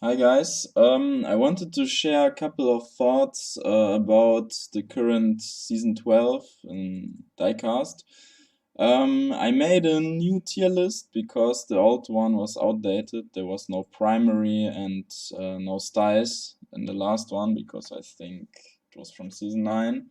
Hi guys, I wanted to share a couple of thoughts about the current season 12 in Diecast. I made a new tier list because the old one was outdated. There was no primary and no styles in the last one because I think it was from season 9.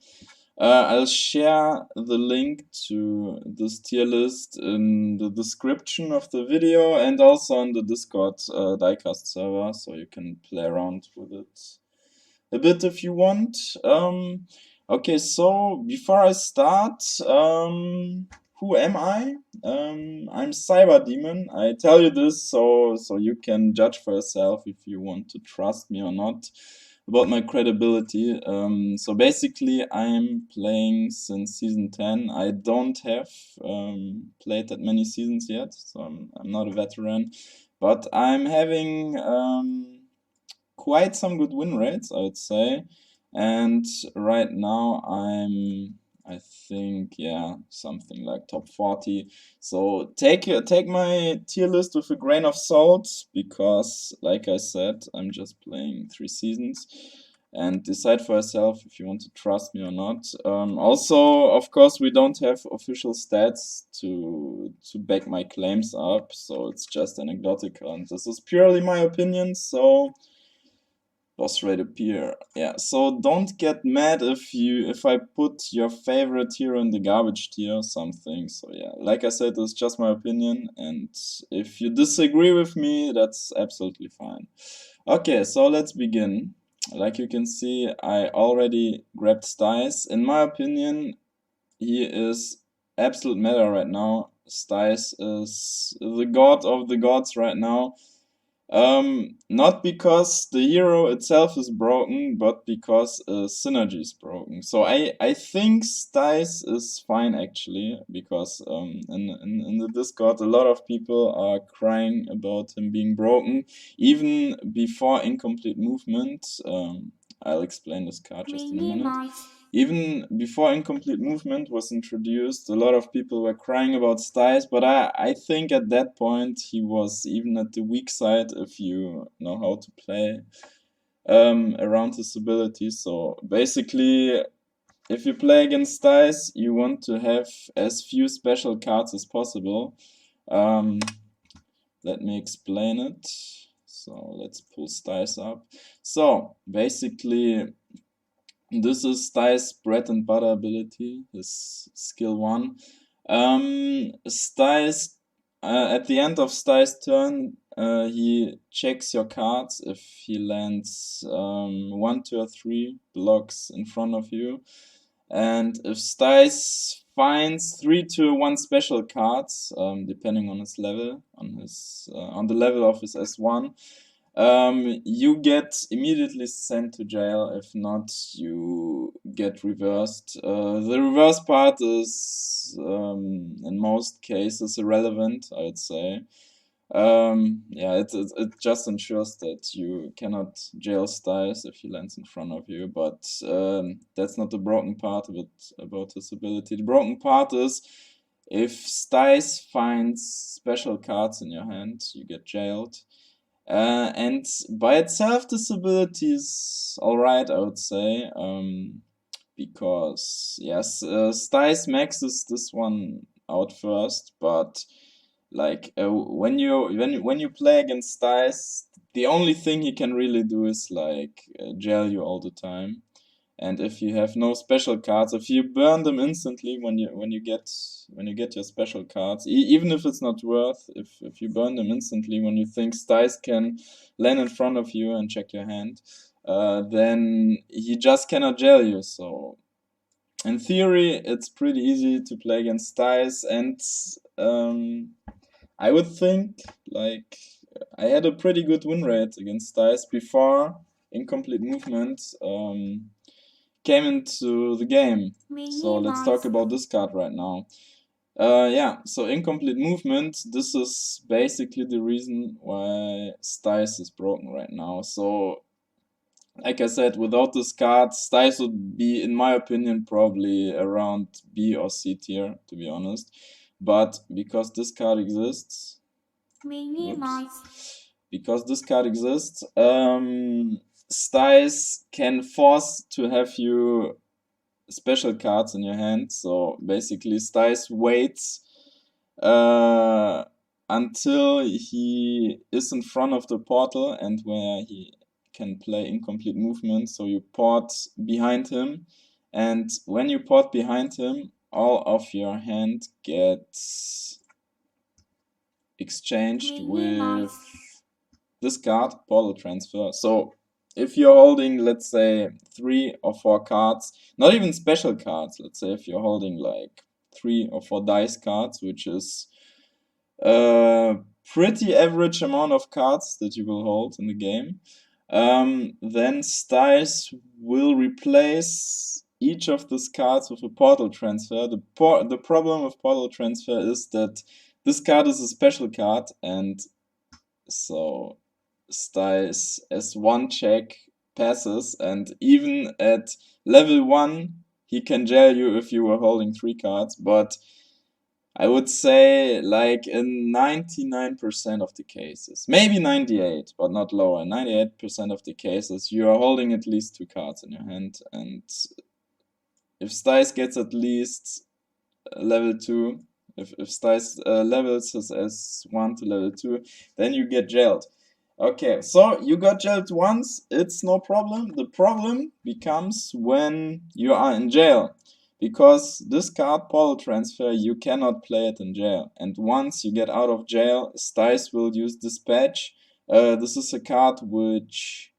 I'll share the link to this tier list in the description of the video and also on the Discord Diecast server, so you can play around with it a bit if you want. Okay, so before I start, who am I? I'm Cyber Demon. I tell you this so you can judge for yourself if you want to trust me or not about my credibility. So basically, I'm playing since season 10. I don't have played that many seasons yet, so I'm not a veteran, but I'm having quite some good win rates, I would say. And right now I think, yeah, something like top 40. So take my tier list with a grain of salt because, like I said, I'm just playing 3 seasons. And decide for yourself if you want to trust me or not. Also, of course, we don't have official stats to back my claims up, so it's just anecdotal, and this is purely my opinion. So boss rate appear. Yeah, so don't get mad if I put your favorite hero in the garbage tier or something. So yeah, like I said, it's just my opinion, and if you disagree with me, that's absolutely fine. Okay, so let's begin. Like you can see, I already grabbed Styes. In my opinion, he is absolute meta right now. Styes is the god of the gods right now. Not because the hero itself is broken, but because synergy is broken. So I think Styes is fine actually, because in the Discord a lot of people are crying about him being broken, even before incomplete movement. I'll explain this card just in a minute. Even before incomplete movement was introduced, a lot of people were crying about Styles, but I think at that point he was even at the weak side if you know how to play around his abilities. So basically, if you play against Styles, you want to have as few special cards as possible. Let me explain it. So let's pull Styles up. So basically, this is Sty's bread and butter ability, his skill 1. Sty's, at the end of Sty's turn, he checks your cards if he lands 1, 2, or 3 blocks in front of you. And if Sty's finds 3 to 1 special cards, depending on his level, on the level of his S1, you get immediately sent to jail. If not, you get reversed. The reverse part is, in most cases, irrelevant, I would say. Yeah, it just ensures that you cannot jail Styles if he lands in front of you, but that's not the broken part of it, about his ability. The broken part is if Styles finds special cards in your hand, you get jailed. And by itself, this ability is alright, I would say, because yes, Styles maxes this one out first, but like when you play against Styles, the only thing he can really do is like jail you all the time. And if you have no special cards, if you burn them instantly when you get your special cards, even if it's not worth, if you burn them instantly when you think Styles can land in front of you and check your hand, then he just cannot jail you. So in theory, it's pretty easy to play against Styles, and I would think like I had a pretty good win rate against Styles before incomplete movement came into the game. So let's talk about this card right now. Yeah, so incomplete movement, this is basically the reason why Styles is broken right now. So, like I said, without this card, Styles would be, in my opinion, probably around B or C tier, to be honest. But because this card exists, whoops, because this card exists, Styes can force to have you special cards in your hand. So basically, Styes waits until he is in front of the portal and where he can play incomplete movement. So you port behind him, and when you port behind him, all of your hand gets exchanged with this card, portal transfer. So if you're holding, let's say, 3 or 4 cards, not even special cards, let's say if you're holding like 3 or 4 dice cards, which is a pretty average amount of cards that you will hold in the game, then Styes will replace each of these cards with a portal transfer. The problem with portal transfer is that this card is a special card, and so Styes as 1 check passes, and even at level 1 he can jail you if you were holding 3 cards, but I would say like in 99% of the cases, maybe 98, but not lower, 98% of the cases, you are holding at least 2 cards in your hand, and if Styes gets at least level 2, if Styes levels his S1 to level 2, then you get jailed. Okay, so you got jailed once, it's no problem. The problem becomes when you are in jail, because this card, Portal Transfer, you cannot play it in jail. And once you get out of jail, Styes will use Dispatch. This is a card which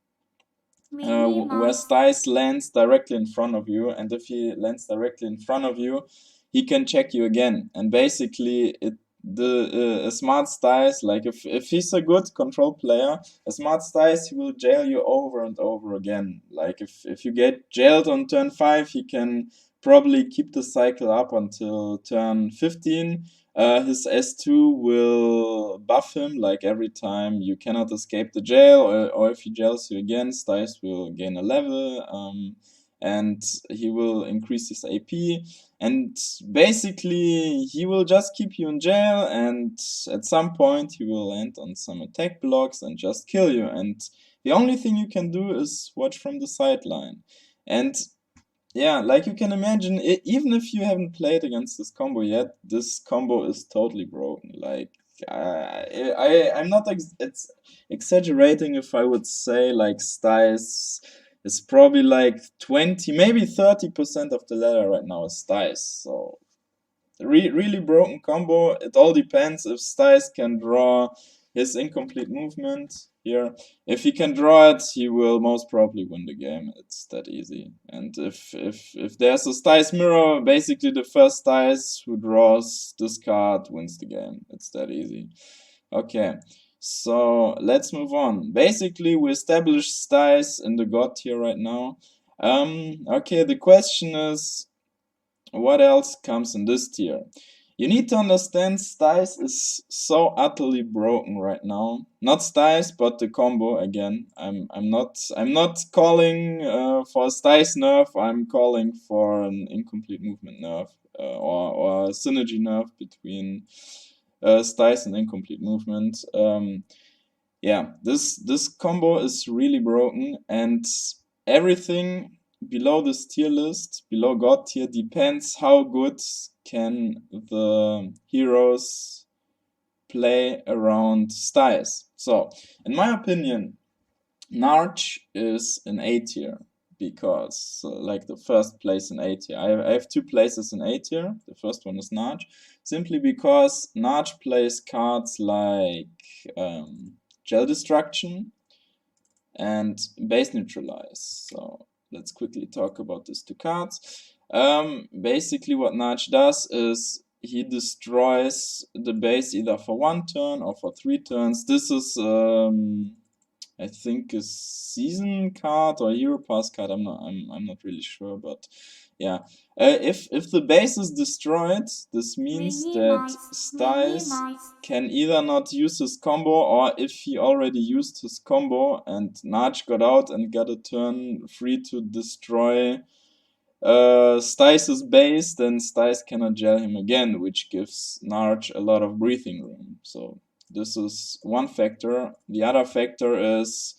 where Styes lands directly in front of you, and if he lands directly in front of you, he can check you again. And basically, a smart Styes, like if he's a good control player, a smart Styes, he will jail you over and over again. Like if you get jailed on turn 5, he can probably keep the cycle up until turn 15. His S2 will buff him, like every time you cannot escape the jail, or if he jails you again, Styes will gain a level, and he will increase his AP, and basically he will just keep you in jail, and at some point he will land on some attack blocks and just kill you, and the only thing you can do is watch from the sideline. And yeah, like you can imagine, even if you haven't played against this combo yet, this combo is totally broken. Like, I'm not it's exaggerating if I would say like Styes is probably like 20, maybe 30% of the ladder right now is Styes. So really broken combo. It all depends if Styes can draw his incomplete movement here. If he can draw it, he will most probably win the game. It's that easy. And if there's a Styes mirror, basically the first Styes who draws this card wins the game. It's that easy. Okay, so let's move on. Basically, we established Styes in the God tier right now. Okay, the question is, what else comes in this tier? You need to understand Styes is so utterly broken right now. Not Styes, but the combo again. I'm not calling for a Styes nerf. I'm calling for an incomplete movement nerf, or a synergy nerf between Styes and incomplete movement. Yeah, this combo is really broken, and everything below this tier list, below God tier, depends how good can the heroes play around Styes. So, in my opinion, Narch is an A tier, because like the first place in A tier. I have 2 places in A tier. The first one is Narch, simply because Narch plays cards like Gel Destruction and Base Neutralize. So let's quickly talk about these 2 cards. Basically what Narch does is he destroys the base either for 1 turn or for 3 turns. This is I think a season card or hero pass card. I'm not really sure, but yeah. If the base is destroyed, this means that Styes can either not use his combo, or if he already used his combo and Narch got out and got a turn free to destroy Styes' base, then Styes cannot jail him again, which gives Narch a lot of breathing room. So This is one factor. The other factor is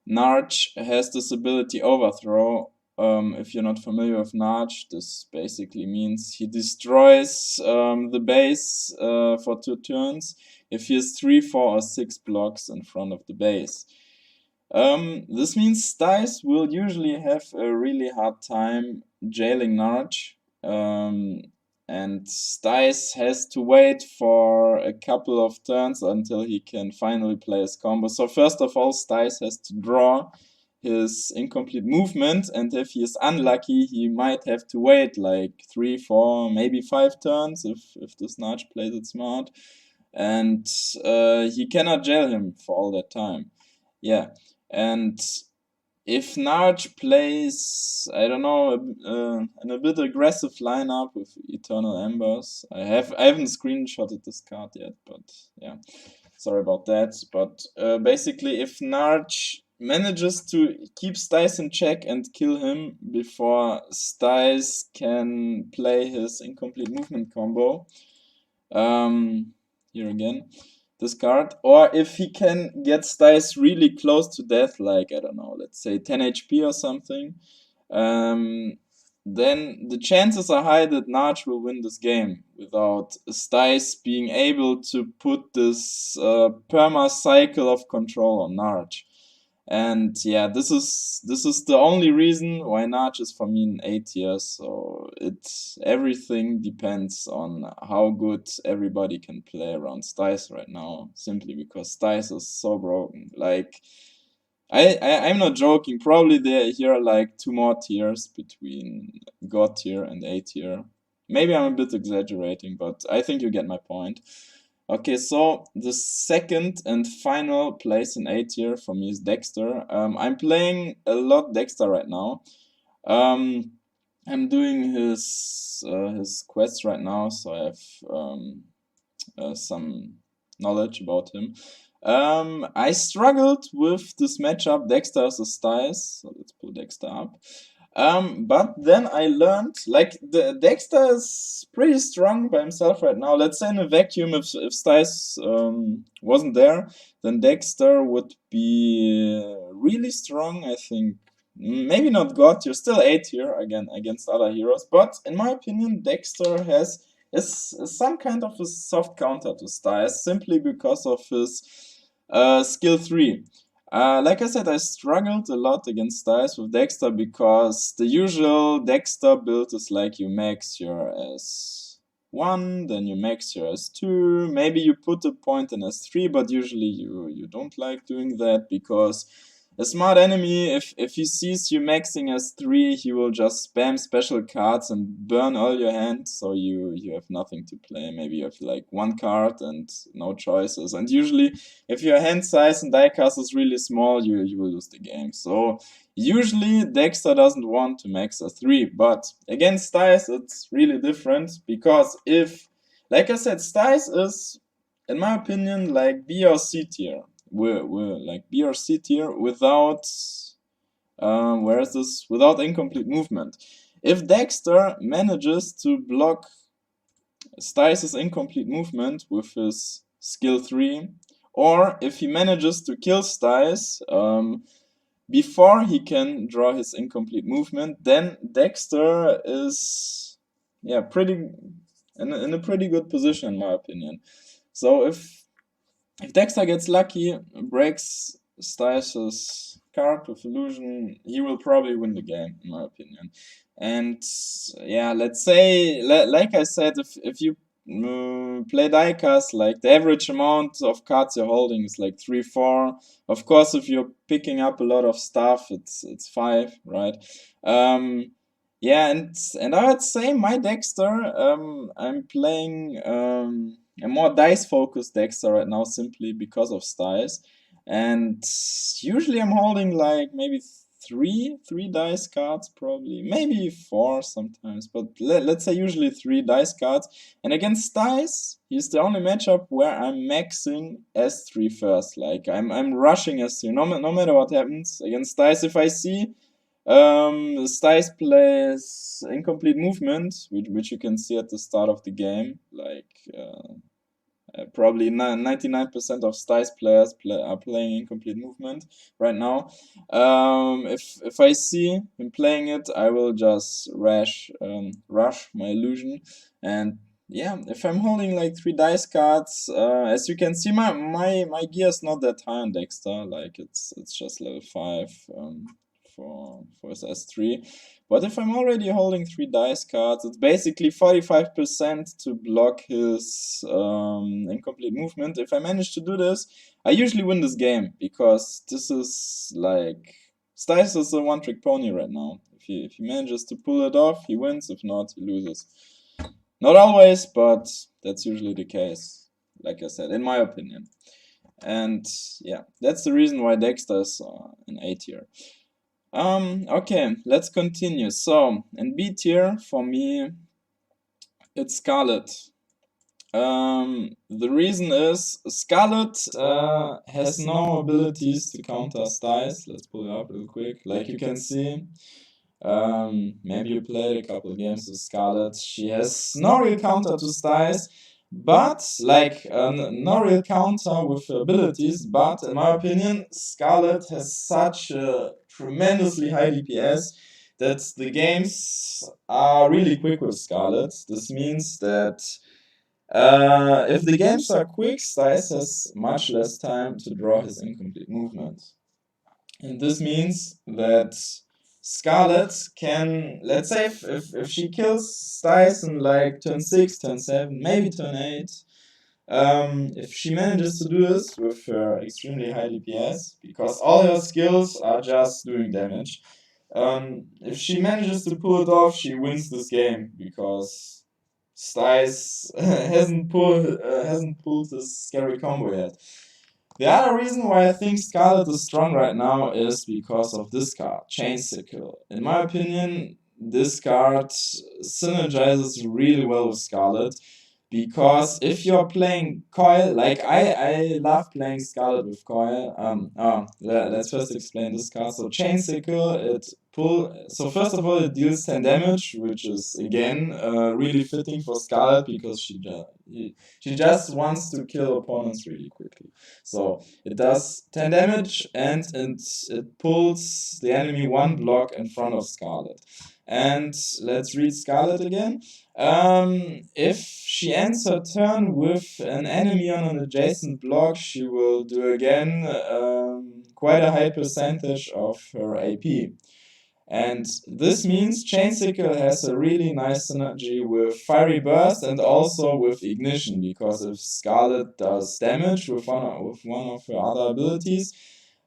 Narch has this ability Overthrow. If you're not familiar with Narch, this basically means he destroys the base for 2 turns if he has 3, 4, or 6 blocks in front of the base. This means Stice will usually have a really hard time jailing Narch, and Stice has to wait for a couple of turns until he can finally play his combo. So first of all, Stice has to draw his incomplete movement, and if he is unlucky, he might have to wait like 3, 4, maybe 5 turns if this Narch plays it smart, and he cannot jail him for all that time. Yeah, and if Narch plays, I don't know, in a bit aggressive lineup with Eternal Embers, I haven't screenshotted this card yet, but yeah, sorry about that. But basically, if Narch manages to keep Stice in check and kill him before Stice can play his incomplete movement combo, here again, this card, or if he can get Stice really close to death, like, I don't know, let's say 10 HP or something, then the chances are high that Narch will win this game without Stice being able to put this perma cycle of control on Narch. And yeah, this is the only reason why Narch is for me in A tier. So everything depends on how good everybody can play around Stice right now. Simply because Stice is so broken. Like I'm not joking. Probably here are like 2 more tiers between God tier and A tier. Maybe I'm a bit exaggerating, but I think you get my point. Okay, so the second and final place in A tier for me is Dexter. I'm playing a lot Dexter right now. I'm doing his quests right now, so I have some knowledge about him. I struggled with this matchup Dexter vs Stice, so let's pull Dexter up. But then I learned, like, the Dexter is pretty strong by himself right now. Let's say in a vacuum, if Stice wasn't there, then Dexter would be really strong, I think. Maybe not God, you're still A tier again against other heroes, but in my opinion, Dexter is some kind of a soft counter to Stice simply because of his skill 3. Like I said, I struggled a lot against Stice with Dexter because the usual Dexter build is like you max your S1, then you max your S2, maybe you put a point in S3, but usually you don't like doing that because a smart enemy, if he sees you maxing S3, he will just spam special cards and burn all your hand, so you have nothing to play. Maybe you have like 1 card and no choices. And usually, if your hand size in Diecast is really small, you will lose the game. So usually Dexter doesn't want to max S3, but against Stice it's really different because like I said, Stice is, in my opinion, like B or C tier. We're like B or C tier without without incomplete movement. If Dexter manages to block Stice's incomplete movement with his skill 3, or if he manages to kill Stice before he can draw his incomplete movement, then Dexter is pretty in a pretty good position in my opinion. So if Dexter gets lucky, breaks Stice's card with illusion, he will probably win the game, in my opinion. And yeah, let's say, like I said, if you play diecast, like the average amount of cards you're holding is like 3, 4. Of course, if you're picking up a lot of stuff, it's 5, right? Yeah, and I would say my Dexter, I'm playing a more dice-focused Dexter right now simply because of Stice. And usually I'm holding like maybe three dice cards probably, maybe 4 sometimes, but let's say usually 3 dice cards. And against Stice, he's the only matchup where I'm maxing S3 first. Like I'm rushing S3 no matter what happens. Against Stice, if I see Stice plays incomplete movement, which you can see at the start of the game, like probably 99% of Styles players are playing Incomplete Movement right now. If I see him playing it, I will just rush my illusion. And yeah, if I'm holding like 3 dice cards, as you can see, my gear is not that high on Dexter. Like it's just level 5 for his S3. But if I'm already holding 3 dice cards, it's basically 45% to block his incomplete movement. If I manage to do this, I usually win this game, because this is like... Stice is a one-trick pony right now. If he manages to pull it off, he wins. If not, he loses. Not always, but that's usually the case, like I said, in my opinion. And yeah, that's the reason why Dexter is in A tier. Okay, let's continue. So, in B tier, for me, it's Scarlet. The reason is Scarlet has no abilities to counter Styles. Let's pull it up real quick. Like you can see, maybe you played a couple games with Scarlet. She has no real counter to Styles, but like no real counter with abilities. But in my opinion, Scarlet has such a tremendously high DPS that the games are really quick with Scarlet. This means that if the games are quick, Styles has much less time to draw his incomplete movement. And this means that Scarlet can, let's say if she kills Styles in like turn 6, turn 7, maybe turn 8, if she manages to do this with her extremely high DPS, because all her skills are just doing damage, if she manages to pull it off, she wins this game, because Styles hasn't pulled this scary combo yet. The other reason why I think Scarlet is strong right now is because of this card, Chain Sickle. In my opinion, this card synergizes really well with Scarlet, because if you're playing Coil, like I love playing Scarlet with Coil. Let's first explain this card. So Chain Sickle, so first of all, it deals 10 damage, which is again really fitting for Scarlet, because she just wants to kill opponents really quickly. So it does 10 damage, and it pulls the enemy 1 block in front of Scarlet. And let's read Scarlet again. If she ends her turn with an enemy on an adjacent block, she will do again quite a high percentage of her AP. And this means Chain Sickle has a really nice synergy with Fiery Burst and also with Ignition, because if Scarlet does damage with one of her other abilities,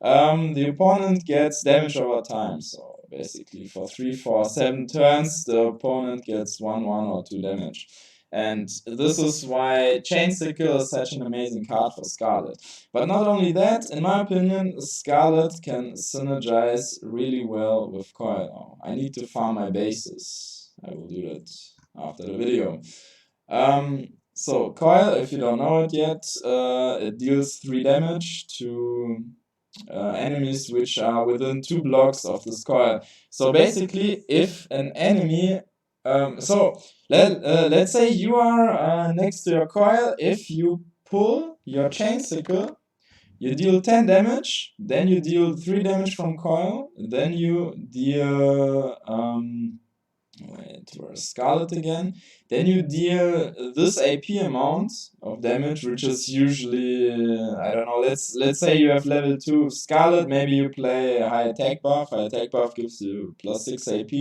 the opponent gets damage over time. So basically for 3, 4, 7 turns, the opponent gets 1, 1 or 2 damage. And this is why Chain Sickle is such an amazing card for Scarlet. But not only that, in my opinion, Scarlet can synergize really well with Coil. Oh, I need to farm my bases. I will do that after the video. So Coil, if you don't know it yet, it deals 3 damage to enemies which are within 2 blocks of this Coil. So basically, if an enemy... let's say you are next to your Coil. If you pull your Chain Sickle, you deal 10 damage, then you deal 3 damage from Coil, then you deal... wait, where's Scarlet again? Then you deal this AP amount of damage, which is usually, I don't know, let's say you have level 2 Scarlet, maybe you play a high attack buff. High attack buff gives you plus 6 AP.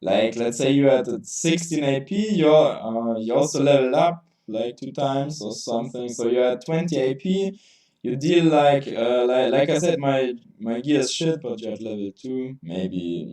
Like, let's say you had 16 AP, you also leveled up like 2 times or something, so you had 20 AP. You deal like I said, my gear is shit, but you have level 2. Maybe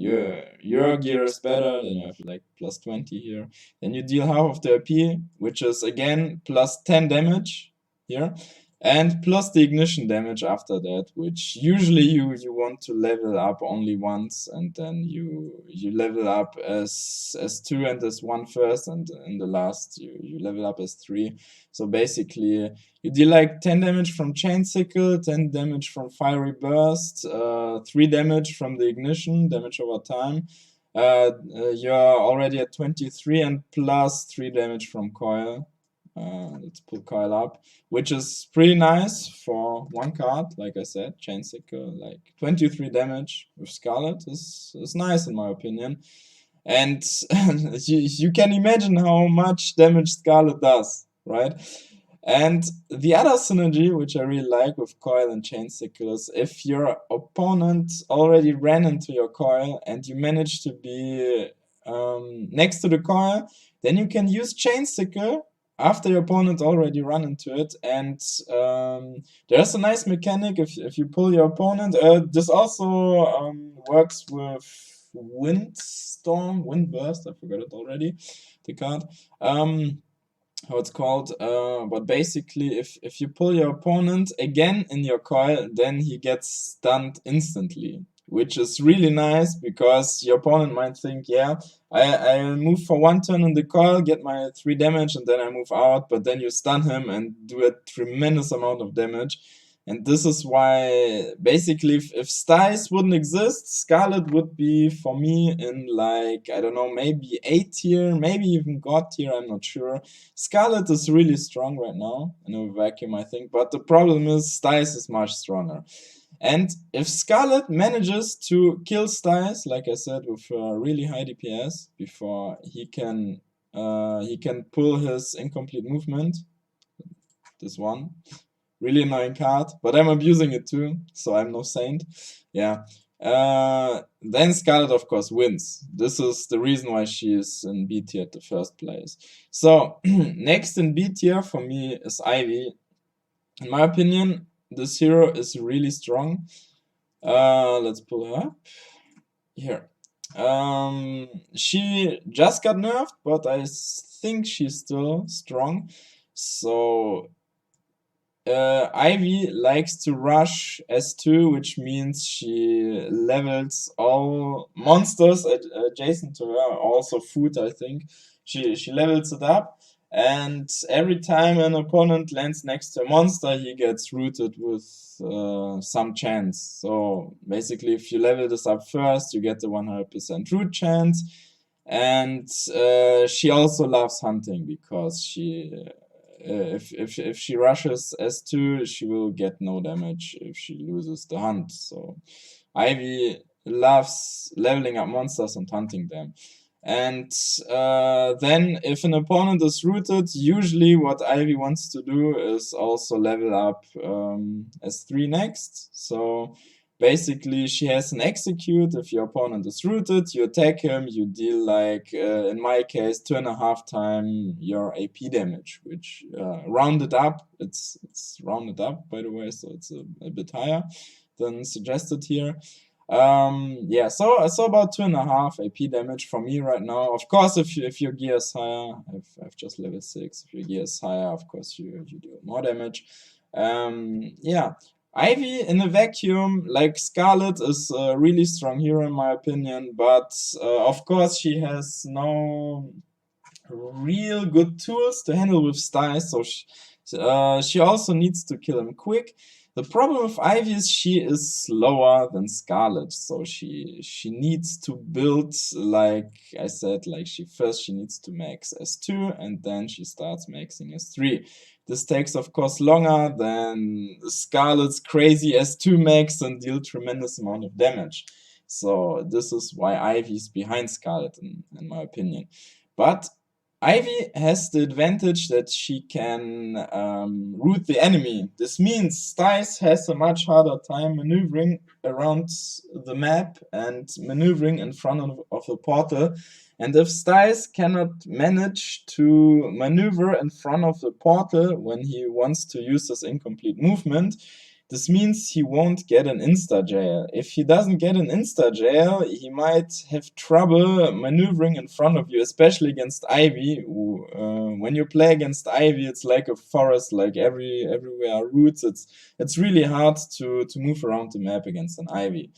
your gear is better, then you have like plus 20 here. Then you deal half of the AP, which is again plus 10 damage here. And plus the ignition damage after that, which usually you want to level up only once, and then you level up as 2 and as 1 first, and in the last you level up as 3. So basically you deal like 10 damage from Chain Sickle, 10 damage from Fiery Burst, 3 damage from the ignition, damage over time. You're already at 23, and plus 3 damage from Coil. Let's pull Coil up, which is pretty nice for one card. Like I said, Chain Sickle, like 23 damage with Scarlet is nice in my opinion. And you can imagine how much damage Scarlet does, right? And the other synergy, which I really like with Coil and Chain Sickle, is if your opponent already ran into your Coil and you manage to be next to the Coil, then you can use Chain Sickle after your opponent already run into it. And there's a nice mechanic if you pull your opponent. This also works with Windburst, I forgot it already, the card. How it's called, but basically if you pull your opponent again in your coil, then he gets stunned instantly, which is really nice because your opponent might think, yeah, I'll move for one turn in the coil, get my 3 damage, and then I move out, but then you stun him and do a tremendous amount of damage. And this is why, basically, if Styes wouldn't exist, Scarlet would be, for me, in like, I don't know, maybe A tier, maybe even God tier, I'm not sure. Scarlet is really strong right now, in a vacuum, I think, but the problem is Styes is much stronger. And if Scarlet manages to kill Styes, like I said, with really high DPS, before he can pull his incomplete movement, this one, really annoying card, but I'm abusing it too, so I'm no saint. Yeah. Then Scarlet, of course, wins. This is the reason why she is in B tier at the first place. So, next in B tier for me is Ivy. In my opinion, this hero is really strong. Let's pull her up. Here. She just got nerfed, but I think she's still strong. So, Ivy likes to rush S2, which means she levels all monsters adjacent to her, also food, I think. She levels it up, and every time an opponent lands next to a monster, he gets rooted with some chance. So basically, if you level this up first, you get the 100% root chance. And she also loves hunting because if she rushes S2, she will get no damage if she loses the hunt. So Ivy loves leveling up monsters and hunting them. And then if an opponent is rooted, usually what Ivy wants to do is also level up S3 next. So basically she has an execute. If your opponent is rooted, you attack him, you deal like, in my case, 2.5 times your AP damage, which rounded up, it's rounded up by the way, so it's a bit higher than suggested here. Yeah, so about 2.5 AP damage for me right now. Of course, if your gear is higher, I've just level 6. If your gear is higher, of course you do more damage. Yeah, Ivy in a vacuum, like Scarlet, is a really strong hero in my opinion, but of course she has no real good tools to handle with Styes, so she also needs to kill him quick. The problem with Ivy is she is slower than Scarlet, so she needs to build, like I said, like she needs to max S2 and then she starts maxing S3. This takes of course longer than Scarlet's crazy S2 max and deal tremendous amount of damage. So this is why Ivy's behind Scarlet in my opinion. But Ivy has the advantage that she can root the enemy. This means Styes has a much harder time maneuvering around the map and maneuvering in front of a portal. And if Styes cannot manage to maneuver in front of the portal when he wants to use his incomplete movement, this means he won't get an insta-jail. If he doesn't get an insta-jail, he might have trouble maneuvering in front of you, especially against Ivy. When you play against Ivy, it's like a forest, like everywhere are roots. It's really hard to move around the map against an Ivy.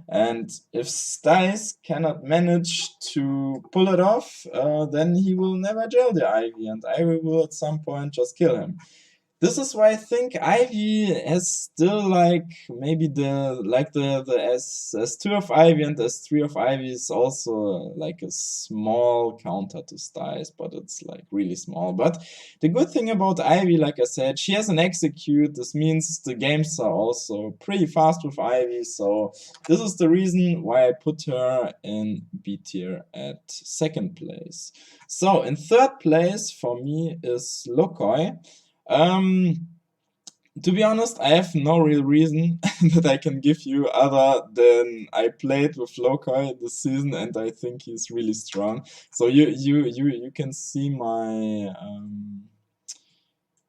And if Styes cannot manage to pull it off, then he will never jail the Ivy, and Ivy will at some point just kill him. This is why I think Ivy has still like maybe the S2 of Ivy and S3 of Ivy is also like a small counter to Styles, but it's like really small. But the good thing about Ivy, like I said, she has an execute. This means the games are also pretty fast with Ivy. So this is the reason why I put her in B tier at second place. So in third place for me is Lokoi. Um, to be honest, I have no real reason that I can give you other than I played with Lokai this season and I think he's really strong. So you can see my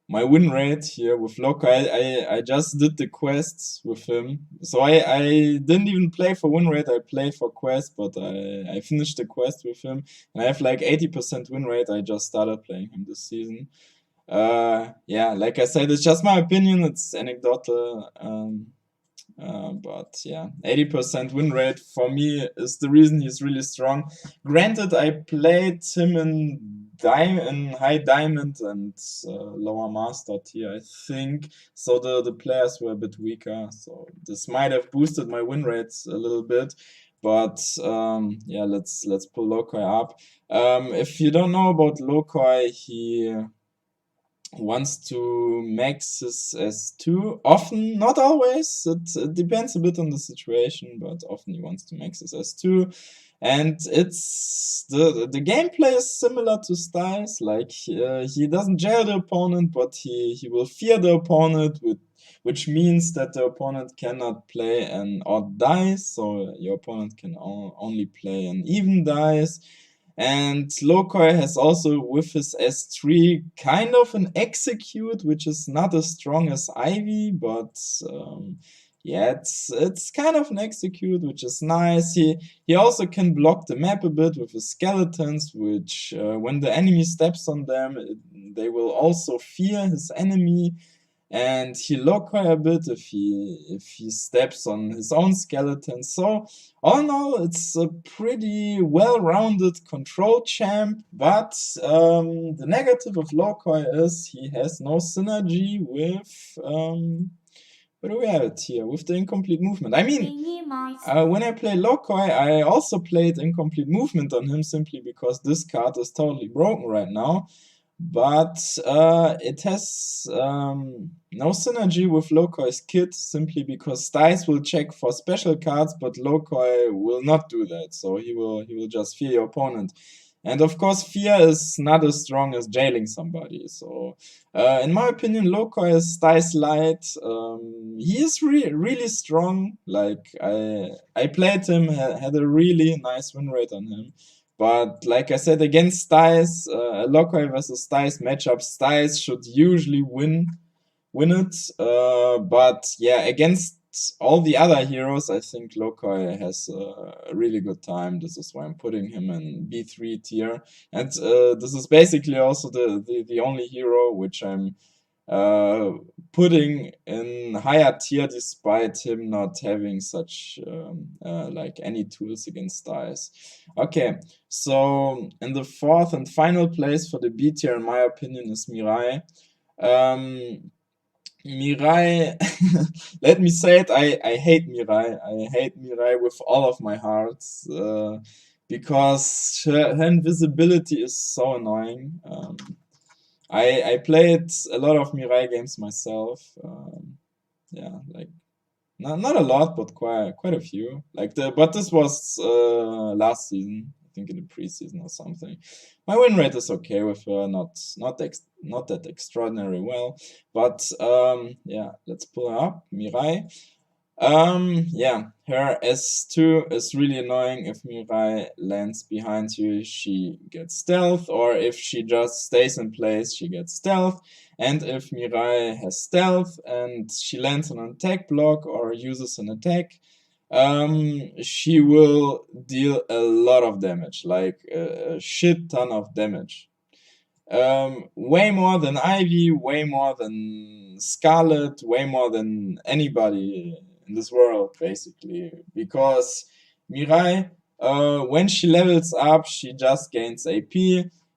win rate here with Lokai. I just did the quests with him. So I didn't even play for win rate, I played for quest, but I finished the quest with him and I have like 80% win rate. I just started playing him this season. Yeah, like I said, it's just my opinion, it's anecdotal. But yeah, 80% win rate for me is the reason he's really strong. Granted, I played him in high diamond and lower master tier, I think. So the players were a bit weaker. So this might have boosted my win rates a little bit. But yeah, let's pull Lokoi up. If you don't know about Lokoi, he wants to max his S2. Often, not always. It depends a bit on the situation, but often he wants to max his S2. And it's the gameplay is similar to Styles. Like he doesn't jail the opponent, but he will fear the opponent, which means that the opponent cannot play an odd dice, so your opponent can only play an even dice. And Lokoi has also, with his S3, kind of an execute, which is not as strong as Ivy, but yeah, it's kind of an execute, which is nice. He also can block the map a bit with his skeletons, which when the enemy steps on them, they will also fear his enemy. And he Lokoi a bit if he steps on his own skeleton. So all in all, it's a pretty well-rounded control champ, but the negative of Lokoi is he has no synergy with where do we have it here? With the incomplete movement. I mean, when I play Lokoi, I also played incomplete movement on him simply because this card is totally broken right now. But it has no synergy with Lokoi's kit simply because Styles will check for special cards, but Lokoi will not do that. So he will just fear your opponent. And of course, fear is not as strong as jailing somebody. So, in my opinion, Lokoi is Styles light. He is really strong. Like I played him, had a really nice win rate on him. But like I said, against Styles, Lokoi versus Styles matchup, Styles should usually win it. But yeah, against all the other heroes, I think Lokoi has a really good time. This is why I'm putting him in B3 tier. And this is basically also the only hero which I'm uh, putting in higher tier despite him not having such like any tools against Styles. Okay, so in the fourth and final place for the B tier, in my opinion, is Mirai. Um, Mirai, let me say it, I hate Mirai. I hate Mirai with all of my heart because her invisibility is so annoying. I played a lot of Mirai games myself. Yeah, like not a lot, but quite a few. But this was last season, I think in the preseason or something. My win rate is okay with her, not that extraordinary well, but yeah, let's pull her up, Mirai. Yeah, her S2 is really annoying. If Mirai lands behind you, she gets stealth, or if she just stays in place, she gets stealth. And if Mirai has stealth and she lands on an attack block or uses an attack, she will deal a lot of damage, like a shit ton of damage. Way more than Ivy, way more than Scarlet, way more than anybody in this world, basically. Because Mirai, when she levels up, she just gains AP.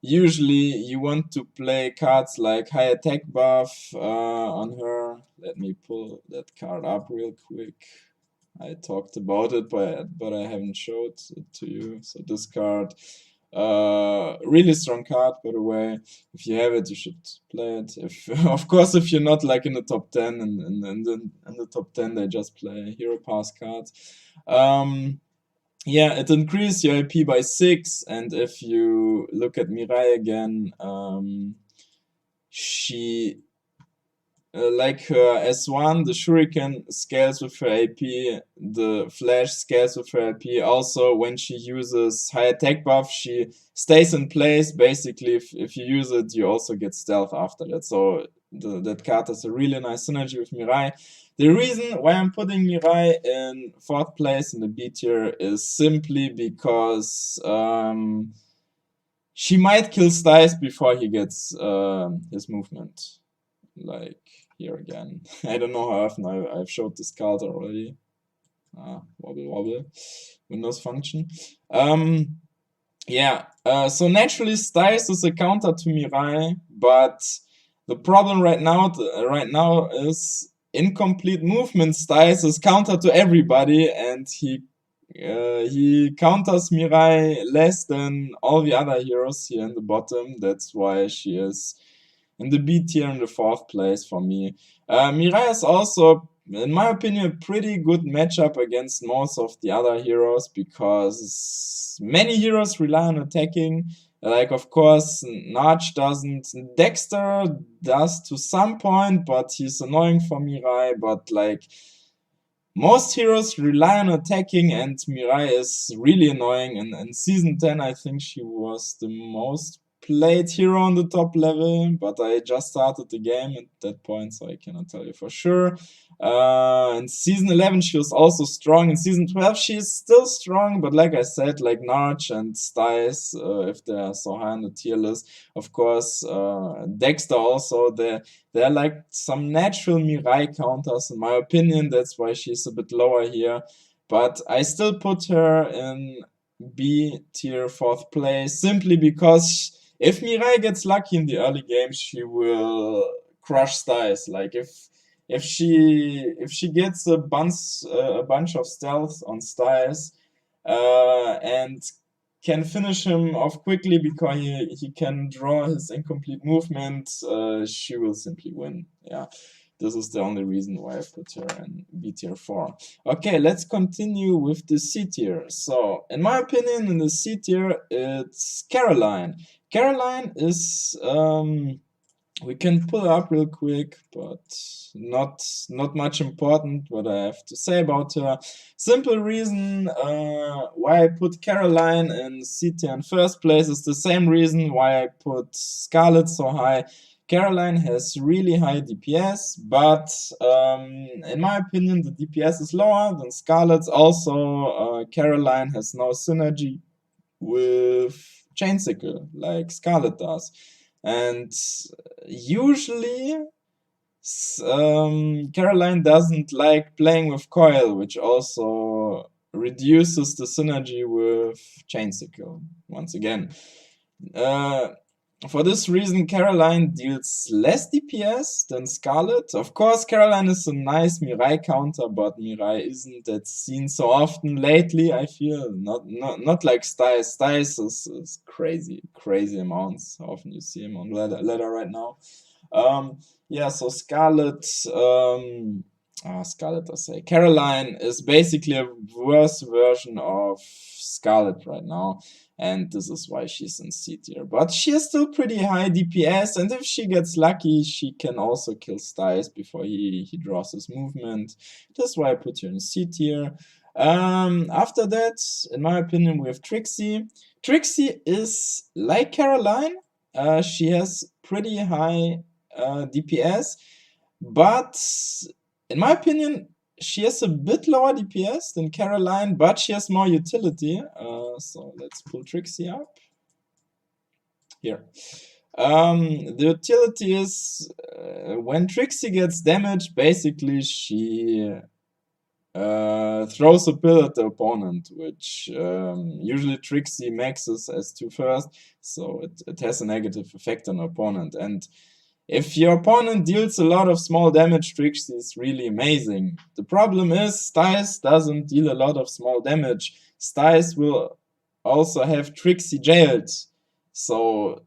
usually you want to play cards like high attack buff on her. Let me pull that card up real quick. I talked about it, but I haven't showed it to you. So this card, really strong card, by the way. If you have it, you should play it. If of course, if you're not like in the top 10, and in the top 10 they just play hero pass cards. Yeah, it increases your AP by 6, and if you look at Mirai again, she like her S1, the Shuriken scales with her AP, the Flash scales with her AP. Also, when she uses high attack buff, she stays in place. Basically, if you use it, you also get stealth after that. So that card has a really nice synergy with Mirai. The reason why I'm putting Mirai in 4th place in the B tier is simply because she might kill Styles before he gets his movement. Like here again. I don't know how often I've showed this card already. Wobble wobble. Windows function. Yeah, so naturally Styles is a counter to Mirai, but the problem right now is incomplete movement. Styles is counter to everybody, and he counters Mirai less than all the other heroes here in the bottom. That's why she is in the B tier in the 4th place for me. Mirai is also, in my opinion, a pretty good matchup against most of the other heroes, because many heroes rely on attacking. Like, of course, Narch doesn't. Dexter does to some point, but he's annoying for Mirai. But, like, most heroes rely on attacking, and Mirai is really annoying. And in Season 10, I think she was the most played hero on the top level, but I just started the game at that point, so I cannot tell you for sure. In Season 11, she was also strong. In Season 12, she is still strong, but like I said, like Narch and Styles, if they are so high on the tier list, of course, Dexter also, they're like some natural Mirai counters, in my opinion. That's why she's a bit lower here. But I still put her in B tier 4th place, simply because if Mirai gets lucky in the early game, she will crush Styles. Like if she gets a bunch of stealth on Styles, and can finish him off quickly because he can draw his incomplete movement, she will simply win. Yeah, this is the only reason why I put her in B tier 4. Okay, let's continue with the C tier. So, in my opinion, in the C tier, it's Caroline. Caroline is we can pull up real quick, but not much important what I have to say about her. Simple reason why I put Caroline in C tier in 1st place is the same reason why I put Scarlet so high. Caroline has really high DPS, but in my opinion the DPS is lower than Scarlet's. Also, Caroline has no synergy with Chain Sickle like Scarlet does. And usually, Caroline doesn't like playing with Coil, which also reduces the synergy with Chain Sickle, once again. For this reason, Caroline deals less DPS than Scarlet. Of course, Caroline is a nice Mirai counter, but Mirai isn't that seen so often lately, I feel. Not like Styles. Styles is crazy amounts. How often you see him on ladder right now. Yeah, so Scarlet, Scarlet, I say. Caroline is basically a worse version of Scarlet right now, and this is why she's in C tier. But she has still pretty high DPS, and if she gets lucky, she can also kill Styles before he draws his movement. That's why I put her in C tier. After that, in my opinion, we have Trixie. Trixie is like Caroline. She has pretty high DPS, but in my opinion, she has a bit lower DPS than Caroline, but she has more utility. So let's pull Trixie up. Here. The utility is when Trixie gets damaged, basically she throws a pill at the opponent, which usually Trixie maxes as 2 first, so it has a negative effect on the opponent. And if your opponent deals a lot of small damage, Trixie is really amazing. The problem is Styles doesn't deal a lot of small damage. Styles will also have Trixie jailed, so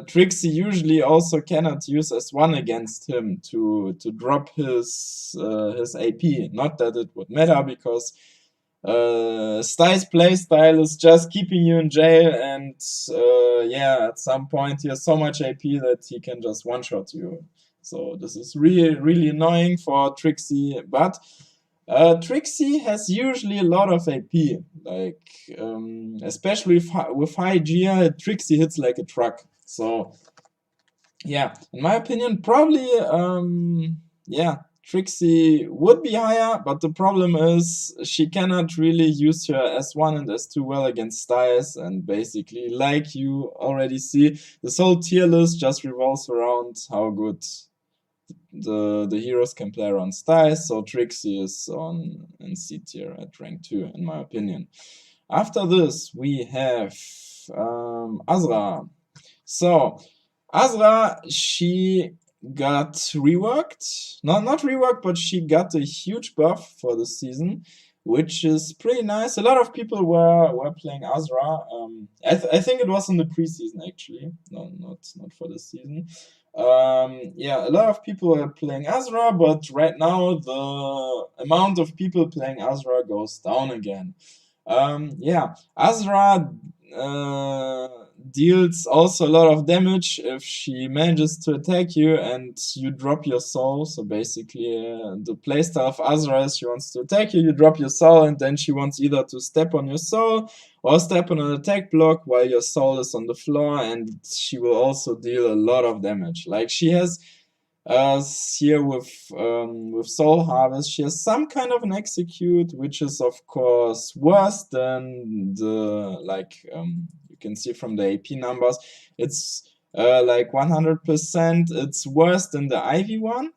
Trixie usually also cannot use S1 against him to drop his AP. Not that it would matter, because Styles' playstyle is just keeping you in jail, and yeah, at some point he has so much AP that he can just one-shot you. So this is really, really annoying for Trixie, but Trixie has usually a lot of AP, like especially with high gear, Trixie hits like a truck. So yeah, in my opinion, probably yeah, Trixie would be higher, but the problem is she cannot really use her S1 and S2 well against Styles, and basically, like you already see, this whole tier list just revolves around how good the heroes can play around Styles, so Trixie is on in C tier at rank 2, in my opinion. After this, we have Azra. So, Azra, she got reworked. Not reworked, but she got a huge buff for this season, which is pretty nice. A lot of people were playing Azra. I think it was in the preseason, actually. No, not for this season. Yeah, a lot of people are playing Azra, but right now the amount of people playing Azra goes down again. Yeah, Azra deals also a lot of damage if she manages to attack you and you drop your soul. So basically, the playstyle of Azra is she wants to attack you, you drop your soul, and then she wants either to step on your soul or step on an attack block while your soul is on the floor, and she will also deal a lot of damage. Like she has here with Soul Harvest, she has some kind of an execute, which is of course worse than the you can see from the AP numbers. It's like 100%. It's worse than the Ivy one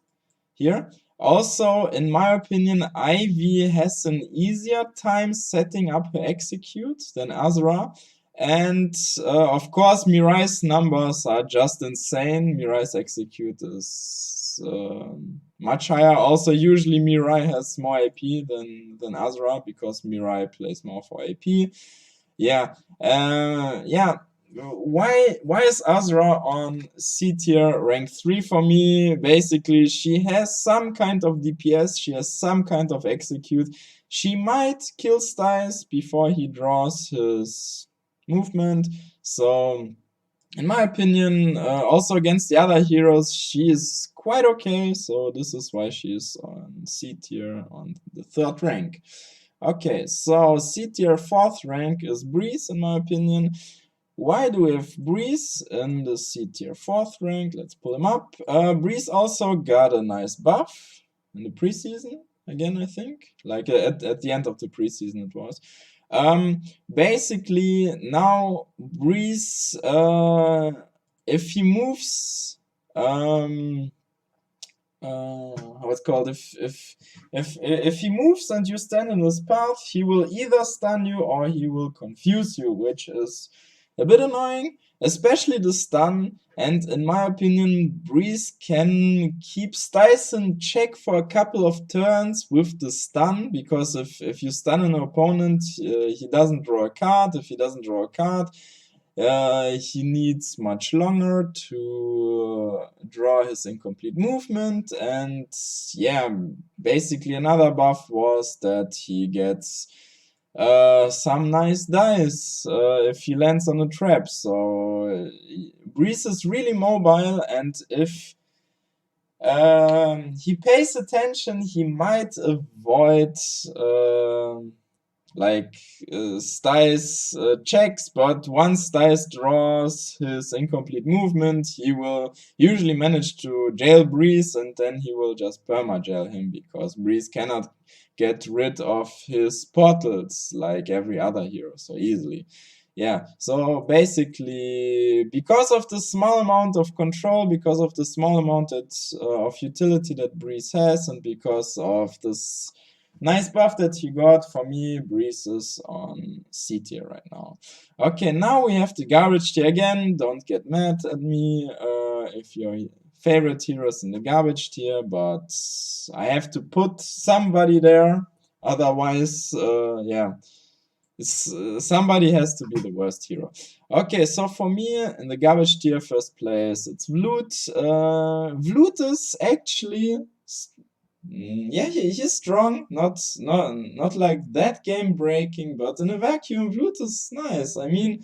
here. Also, in my opinion, Ivy has an easier time setting up her execute than Azra. And of course, Mirai's numbers are just insane. Mirai's execute is much higher. Also, usually Mirai has more AP than Azra, because Mirai plays more for AP. Yeah, yeah. Why is Azra on C tier rank 3 for me? Basically, she has some kind of DPS, she has some kind of execute. She might kill Styles before he draws his movement. So, in my opinion, also against the other heroes, she is quite okay. So this is why she is on C tier on the 3rd rank. Okay, so C tier 4th rank is Breeze, in my opinion. Why do we have Breeze in the C tier 4th rank? Let's pull him up. Breeze also got a nice buff in the preseason, again, I think. Like at the end of the preseason it was. Basically, now Breeze, if he moves, how it's called, if he moves and you stand in his path, he will either stun you or he will confuse you, which is a bit annoying, especially the stun. And in my opinion, Breeze can keep Styles in check for a couple of turns with the stun, because if you stun an opponent, he doesn't draw a card. If he doesn't draw a card, he needs much longer to draw his incomplete movement. And yeah, basically another buff was that he gets some nice dice if he lands on a trap. So Breeze is really mobile, and if he pays attention, he might avoid Styles checks, but once Styles draws his incomplete movement, he will usually manage to jail Breeze, and then he will just perma-jail him, because Breeze cannot get rid of his portals like every other hero so easily. Yeah, so basically, because of the small amount of control, because of the small amount of utility that Breeze has, and because of this nice buff that he got. For me, Breeze is on C tier right now. Okay, now we have the garbage tier again. Don't get mad at me if your favorite hero is in the garbage tier, but I have to put somebody there. Otherwise, yeah. Somebody has to be the worst hero. Okay, so for me, in the garbage tier, first place, it's Vloot. Vloot is actually, yeah, he's strong. Not like that game breaking, but in a vacuum, Vloot is nice. I mean,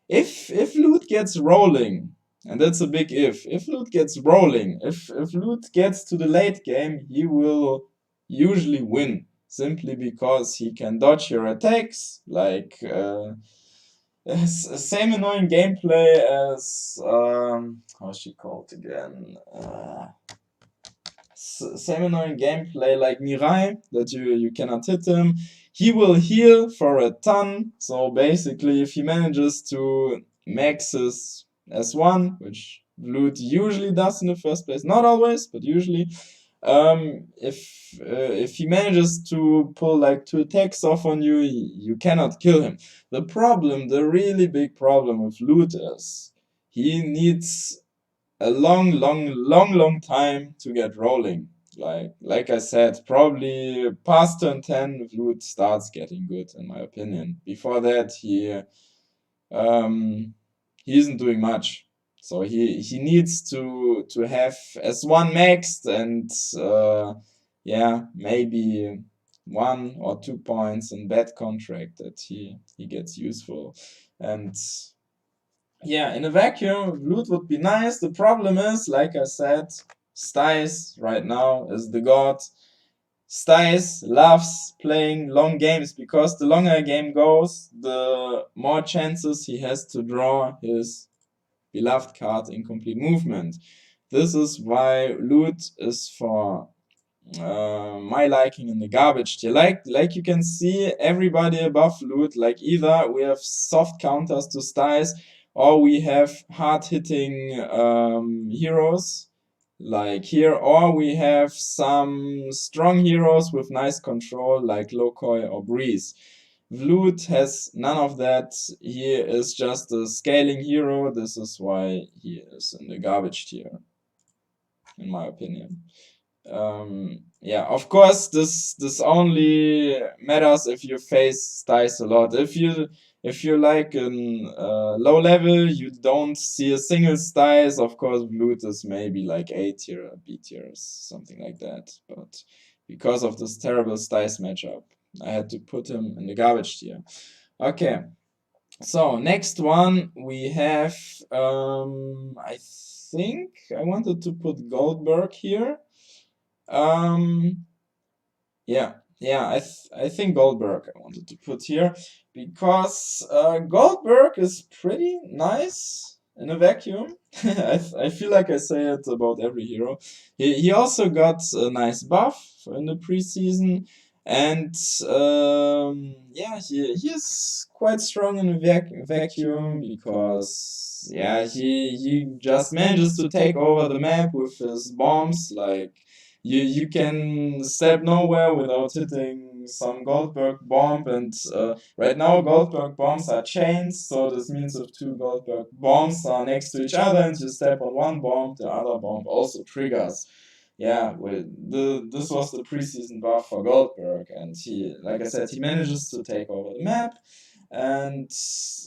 if Vloot gets rolling, and that's a big if Vloot gets rolling, if Vloot gets to the late game, he will usually win. Simply because he can dodge your attacks, like same annoying gameplay as how's she called again? Same annoying gameplay like Mirai, that you cannot hit him. He will heal for a ton, so basically if he manages to max his S1, which Vloot usually does in the first place, not always, but usually, if he manages to pull like 2 attacks off on you, you cannot kill him. The problem, the really big problem with Vloot is he needs a long time to get rolling. Like I said, probably past turn 10, Vloot starts getting good, in my opinion. Before that, he isn't doing much. So he needs to have S1 maxed and yeah, maybe 1 or 2 points in bad contract that he gets useful. And yeah, in a vacuum, Vloot would be nice. The problem is, like I said, Styes right now is the god. Styes loves playing long games because the longer a game goes, the more chances he has to draw his beloved card Incomplete Movement. This is why Loot is for my liking in the garbage tier. Like you can see, everybody above Loot, like either we have soft counters to Styes or we have hard-hitting heroes like here, or we have some strong heroes with nice control like Lokoi or Breeze. Vloot has none of that. He is just a scaling hero. This is why he is in the garbage tier, in my opinion. Yeah, of course, this only matters if you face dice a lot. If you like in low level, you don't see a single dice. Of course, Vloot is maybe like A tier, B tier, something like that. But because of this terrible dice matchup, I had to put him in the garbage tier. Okay, so next one we have. I think I wanted to put Goldberg here. Yeah, I think Goldberg I wanted to put here because Goldberg is pretty nice in a vacuum. I feel like I say it about every hero. He also got a nice buff in the preseason, and yeah, he is quite strong in a vacuum because yeah, he just manages to take over the map with his bombs. Like you can step nowhere without hitting some Goldberg bomb, and right now Goldberg bombs are chains, so this means if 2 Goldberg bombs are next to each other and you step on one bomb, the other bomb also triggers. Yeah, well, this was the preseason buff for Goldberg, and he, like I said, he manages to take over the map. And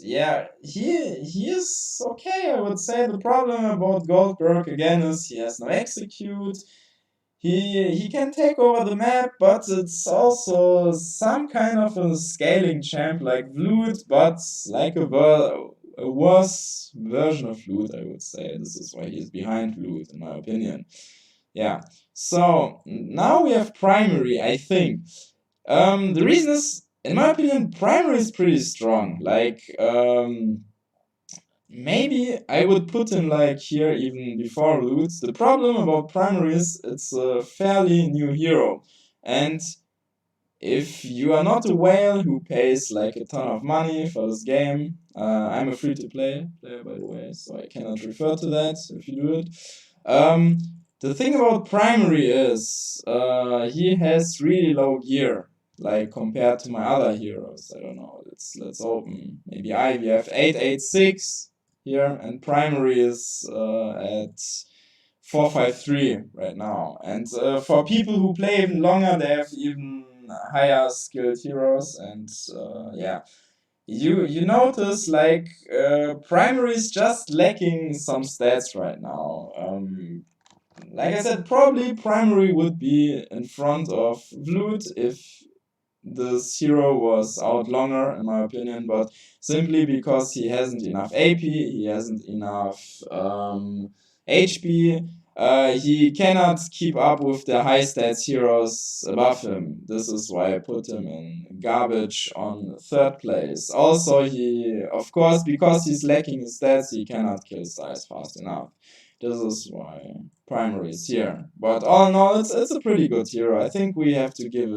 yeah, he is okay, I would say. The problem about Goldberg again is he has no execute. He can take over the map, but it's also some kind of a scaling champ like Vloot, but like a worse version of Vloot, I would say. This is why he's behind Vloot, in my opinion. Yeah. So now we have primary, I think. The reason is, in my opinion, primary is pretty strong. Like, maybe I would put him like here even before Lutz. The problem about primary is it's a fairly new hero. And if you are not a whale who pays like a ton of money for this game, I'm a free-to-play player, by the way, so I cannot refer to that if you do it. The thing about primary is he has really low gear. like compared to my other heroes. I don't know. Let's open maybe Ivy. I have 886 here, and primary is at 453 right now. And for people who play even longer, they have even higher skilled heroes. And yeah, you notice like primary is just lacking some stats right now. Like I said, probably primary would be in front of Vloot if this hero was out longer, in my opinion, but simply because he hasn't enough AP, he hasn't enough HP, he cannot keep up with the high stats heroes above him. This is why I put him in garbage on third place. Also, he, of course, because he's lacking his stats, he cannot kill Styles fast enough. This is why primary is here. But all in all, it's a pretty good hero. I think we have to give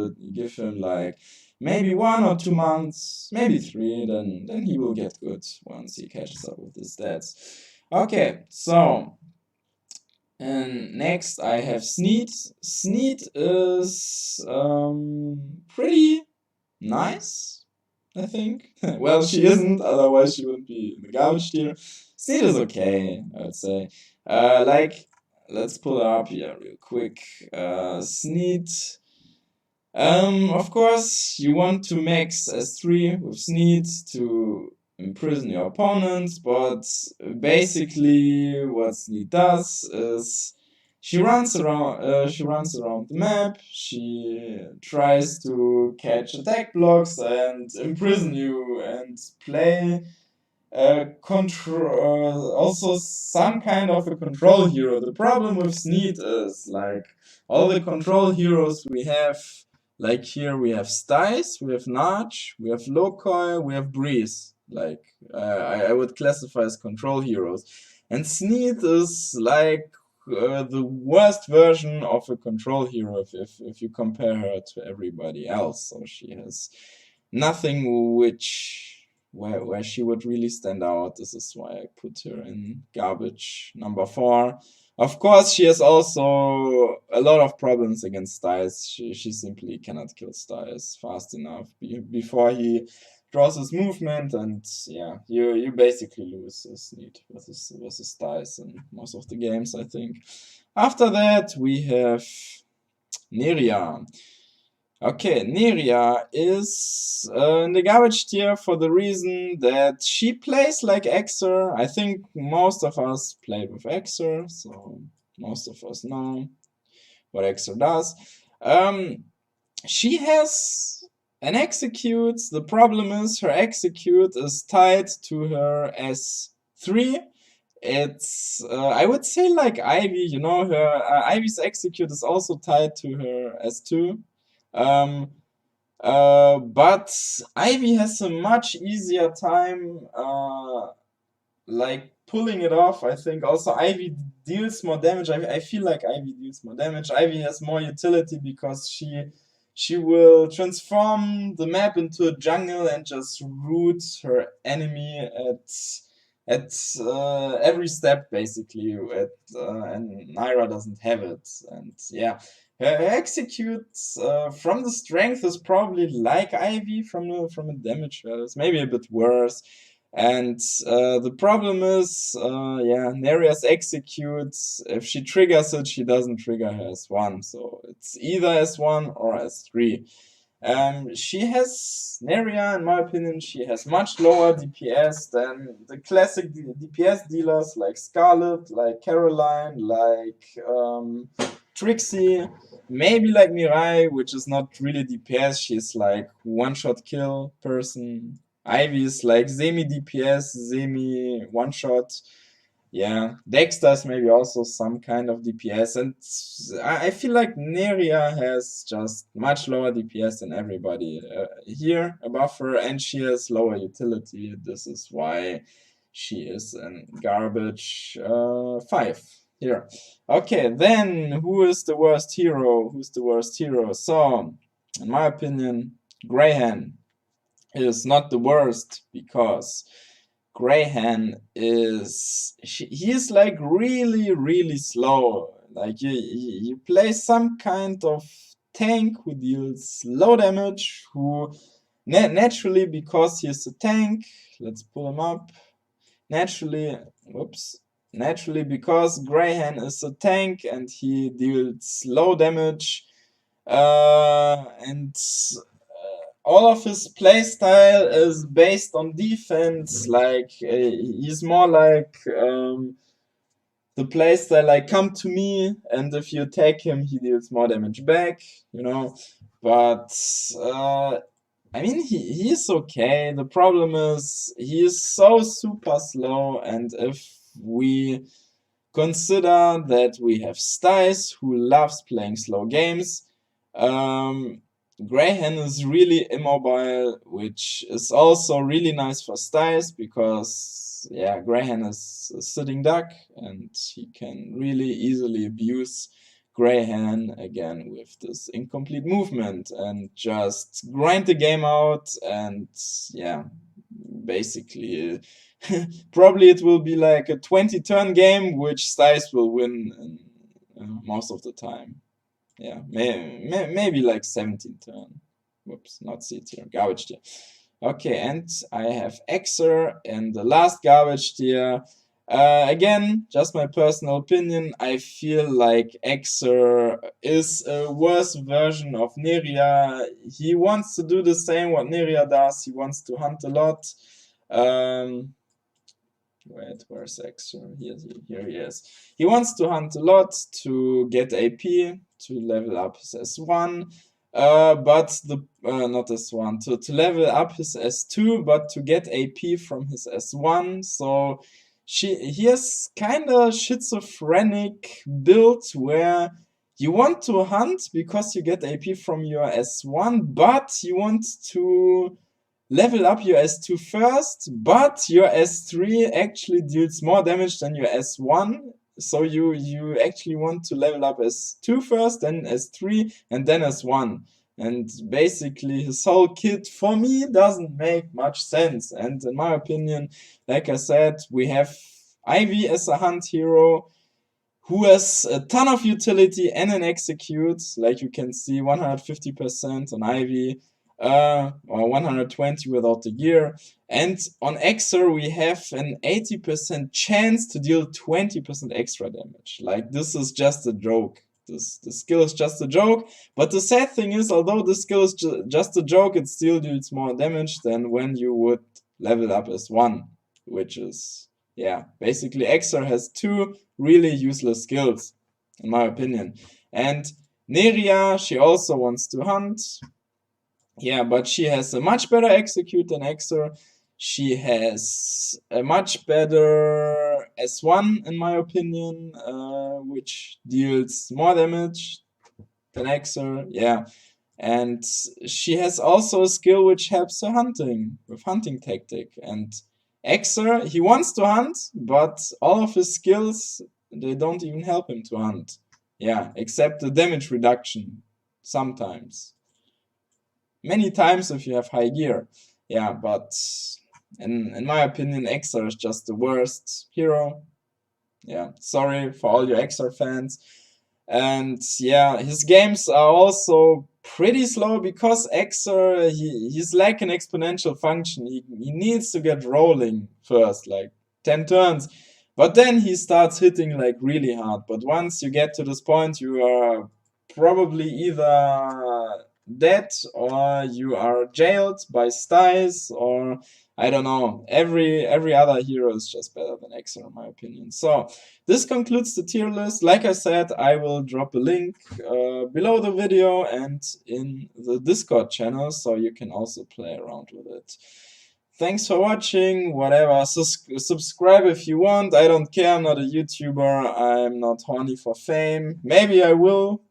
him like maybe 1 or 2 months, maybe 3, then he will get good once he catches up with his stats. Okay, so and next I have Sneed. Sneed is pretty nice, I think. Well, she isn't, otherwise she wouldn't be in the garbage tier. Sneed is okay, I would say. Like, let's pull her up here real quick. Sneed. Of course, you want to max S3 with Sneed to imprison your opponents, but basically what Sneed does is she runs around the map, she tries to catch attack blocks and imprison you and play control, also some kind of a control hero. The problem with Sneed is like all the control heroes we have, like here we have Stice, we have Notch, we have Lokoi, we have Breeze. Like I would classify as control heroes. And Sneed is like the worst version of a control hero if you compare her to everybody else. So she has nothing where she would really stand out. This is why I put her in garbage number 4. Of course, she has also a lot of problems against Styles. She simply cannot kill Styles fast enough before he draws his movement, and yeah, you basically lose this Sneed versus Styles in most of the games, I think. After that, we have Neria. Okay, Neria is in the garbage tier for the reason that she plays like Exer. I think most of us played with Exer, so most of us know what Exer does. She has an execute. The problem is her execute is tied to her S3. It's I would say like Ivy, you know, her Ivy's execute is also tied to her S2. But Ivy has a much easier time like pulling it off. I think also Ivy deals more damage. I feel like Ivy deals more damage. Ivy has more utility because she will transform the map into a jungle and just root her enemy at every step basically. And Naira doesn't have it. And yeah, her execute from the strength is probably like Ivy from the damage values, maybe a bit worse. And the problem is, yeah, Neria's executes, if she triggers it, she doesn't trigger her S1. So it's either S1 or S3. She has, Neria, in my opinion, she has much lower DPS than the classic DPS dealers like Scarlet, like Caroline, like Trixie, maybe like Mirai, which is not really DPS, she's like one-shot kill person. Ivy is like semi DPS, semi one shot. Yeah, Dexter's maybe also some kind of DPS, and I feel like Neria has just much lower DPS than everybody here above her, and she has lower utility. This is why she is in garbage 5 here. Okay, then who is the worst hero? Who's the worst hero? So, in my opinion, Greyhan is not the worst because Greyhan he is like really slow. Like you play some kind of tank who deals low damage, who naturally, because he's a tank, let's pull him up. Naturally, naturally because Greyhan is a tank and he deals low damage, and all of his playstyle is based on defense. Like he's more like the playstyle like come to me, and if you attack him, he deals more damage back. You know, but I mean, he's okay. The problem is he is so super slow, and if we consider that we have Styes who loves playing slow games, Greyhan is really immobile, which is also really nice for Styes because, yeah, Greyhan is a sitting duck and he can really easily abuse Greyhan again with this incomplete movement and just grind the game out. And yeah, basically probably it will be like a 20-turn game which Styes will win most of the time. Yeah, maybe like 17 turn. Whoops, not C tier, garbage tier. Okay, and I have Xer and the last garbage tier. Again, just my personal opinion, I feel like Xer is a worse version of Neria. He wants to do the same what Neria does, he wants to hunt a lot. Wait, where's Xer? Here he is. He wants to hunt a lot to get AP, to level up his S1, but not S1, to level up his S2, but to get AP from his S1. So he has kind of schizophrenic build where you want to hunt because you get AP from your S1, but you want to level up your S2 first, but your S3 actually deals more damage than your S1. So you actually want to level up S2 first, then S3, and then S1. And basically his whole kit for me doesn't make much sense. And in my opinion, like I said, we have Ivy as a hunt hero who has a ton of utility and an execute. Like you can see, 150% on Ivy, or 120 without the gear. And on Xer we have an 80% chance to deal 20% extra damage. Like this is just a joke. The skill is just a joke. But the sad thing is, although the skill is just a joke, it still deals more damage than when you would level up as one, which is, yeah, basically Xer has two really useless skills, in my opinion. And Neria, she also wants to hunt. Yeah, but she has a much better execute than Xer. She has a much better S1, in my opinion, which deals more damage than Xer. Yeah. And she has also a skill which helps her hunting, with hunting tactic. And Xer, he wants to hunt, but all of his skills, they don't even help him to hunt. Yeah, except the damage reduction, sometimes. Many times if you have high gear. Yeah, but in my opinion, Xer is just the worst hero. Yeah, sorry for all your Xer fans. And yeah, his games are also pretty slow because Xer, he's like an exponential function. He needs to get rolling first, like 10 turns. But then he starts hitting like really hard. But once you get to this point, you are probably either dead or you are jailed by Styes, or I don't know. Every other hero is just better than Xer in my opinion. So this concludes the tier list. Like I said, I will drop a link below the video and in the Discord channel, so you can also play around with it. Thanks for watching, whatever, subscribe if you want, I don't care, I'm not a YouTuber, I'm not horny for fame. Maybe I will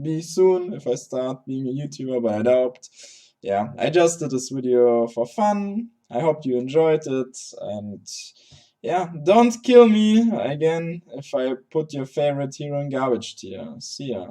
be soon if I start being a YouTuber, but I doubt. Yeah, I just did this video for fun, I hope you enjoyed it, and yeah, don't kill me again if I put your favorite hero in garbage tier. See ya.